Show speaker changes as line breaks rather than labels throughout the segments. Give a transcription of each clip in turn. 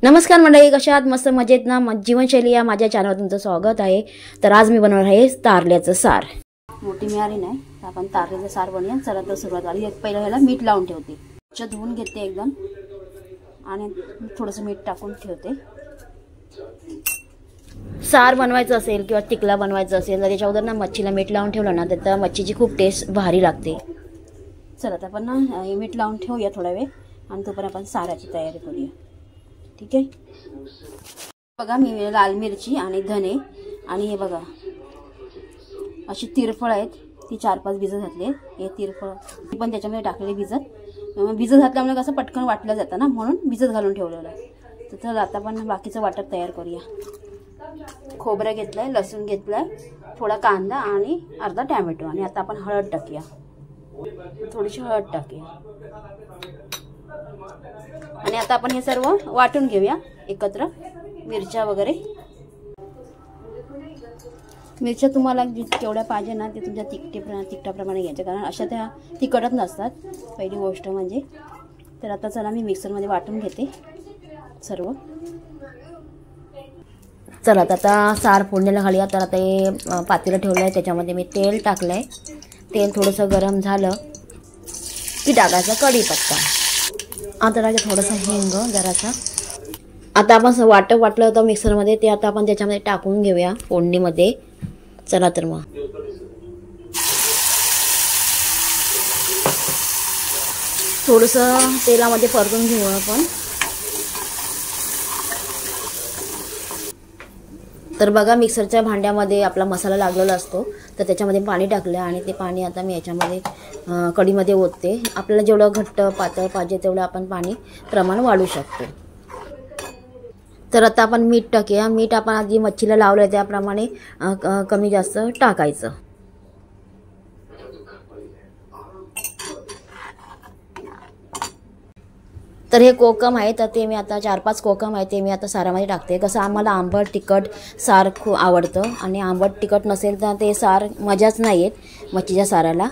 नमस्कार मंडळी, कशा आहात? मस्त मजेत ना? जीवनशैली या माझ्या चॅनलवर तुमचं स्वागत आहे। तर आज मी बनवणार आहे तारल्याचं सार। मोठी मिळाली नाही तर आपण तारल्याचं सार बनवूया। चला तर सुरुवात आली। पहिला ह्याला मीठ लावून ठेवते, स्वच्छ धुवून घेते एकदम आणि थोडंसं मीठ टाकून ठेवते। सार बनवायचं असेल किंवा टिकला बनवायचं असेल तर त्याच्या अगोदर ना मच्छीला मीठ लावून ठेवलं ना तर मच्छीची खूप टेस्ट भारी लागते। चला तर आपण ना मीठ लावून ठेवूया थोडा वेळ आणि तोपर्यंत आपण साराची तयारी करूया। ठीक आहे, बघा मी लाल मिरची आणि धने आणि हे बघा अशी तिरफळ आहेत, ती 4-5 भिजत घातले। हे तिरफळ पण त्याच्यामध्ये टाकलेले भिजत घातल्यामुळे कसं पटकन वाटलं जातं ना, म्हणून भिजत घालून ठेवलेलं आहे। तर चला आता आपण बाकीचं वाटप तयार करूया। खोबरं घेतलंय, लसूण घेतलाय, थोडा कांदा आणि अर्धा टोमॅटो आणि आता आपण हळद टाकूया, थोडीशी हळद टाकूया आणि आता आपण हे सर्व वाटून घेऊया एकत्र। मिरच्या वगैरे, मिरच्या तुम्हाला केवढ्या पाहिजे ना ते तुमच्या तिखटाप्रमाणे घ्यायच्या, कारण अशा त्या तिखटच नसतात पहिली गोष्ट म्हणजे। तर आता चला मी मिक्सरमध्ये वाटून घेते सर्व। चला आता सार फोडणीला घालूया। तर आता हे पातेलं ठेवलं आहे, त्याच्यामध्ये मी तेल टाकलं आहे। तेल थोडंसं गरम झालं की टाकायचा कढीपत्ता, आता टाकायचं थोडंसं हिंग जरासा। आता आपण वाटलं होतं मिक्सरमध्ये ते आता आपण त्याच्यामध्ये टाकून घेऊया फोडणीमध्ये। चला तर मग थोडंसं तेलामध्ये परतून घेऊ आपण। तर बघा मिक्सरच्या भांड्यामध्ये आपला मसाला लागलेला असतो, तर त्याच्यामध्ये पाणी टाकलं आणि ते पाणी आता मी याच्यामध्ये कढीमध्ये ओतते। आपल्याला जेवढं घट्ट पातळ पाहिजे तेवढं आपण पाणी प्रमाण वाढवू शकतो। तर आता आपण मीठ टाकूया। मीठ आपण आधी मच्छीला लावलं त्याप्रमाणे कमी जास्त टाकायचं। तर हे कोकम आहे, तर ते मी आता 4-5 कोकम आहे ते मी आता सारामध्ये टाकते। कसं आम्हाला आंबट तिखट सार खूप आवडतं आणि आंबट तिखट नसेल तर ते सार मजाच नाही येत मच्छीच्या साराला।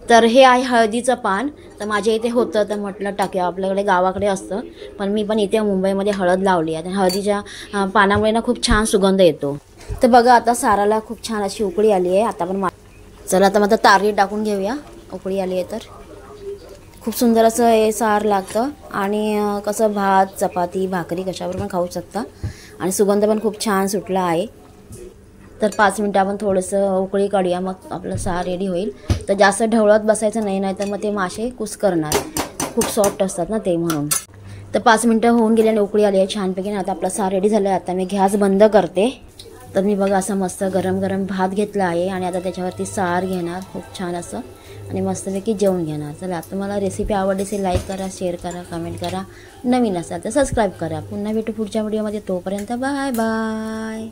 तर हे आहे हळदीचं पान, तर माझ्या इथे होतं तर म्हटलं टाकूया, आपल्याकडे गावाकडे असतं पण मी पण इथे मुंबईमध्ये हळद लावली आहे। हळदीच्या पानामुळे ना खूप छान सुगंध येतो। तर बघा आता साराला खूप छान अशी उकळी आली आहे। आता आपण चला आता मग तारली टाकून घेऊया। उकळी आली आहे तर खूप सुंदर असं हे सार लागतं आणि कसं भात चपाती भाकरी कशावर पण खाऊ शकता आणि सुगंध पण खूप छान सुटला आहे। तर 5 मिनिटं आपण थोडंसं उकळी काढूया, मग आपलं सार रेडी होईल। तर जास्त ढवळत बसायचं नाही, नाहीतर मग ते मासे कुस्करणार, खूप सॉफ्ट असतात ना ते, म्हणून। तर 5 मिनिटं होऊन गेले आणि उकळी आली आहे छानपैकी। आता आपला सार रेडी झाला आहे। आता मी गॅस बंद करते। तर मी बघा असं मस्त गरम गरम भात घेतला आहे आणि आता त्याच्यावरती सार घेणार खूप छान असं आणि मस्तपैकी जेवण घेणार। चला तुम्हाला रेसिपी आवडली असेल लाईक करा, शेअर करा, कमेंट करा, नवीन असाल तर सबस्क्राईब करा। पुन्हा भेटू पुढच्या व्हिडिओमध्ये, तोपर्यंत बाय बाय।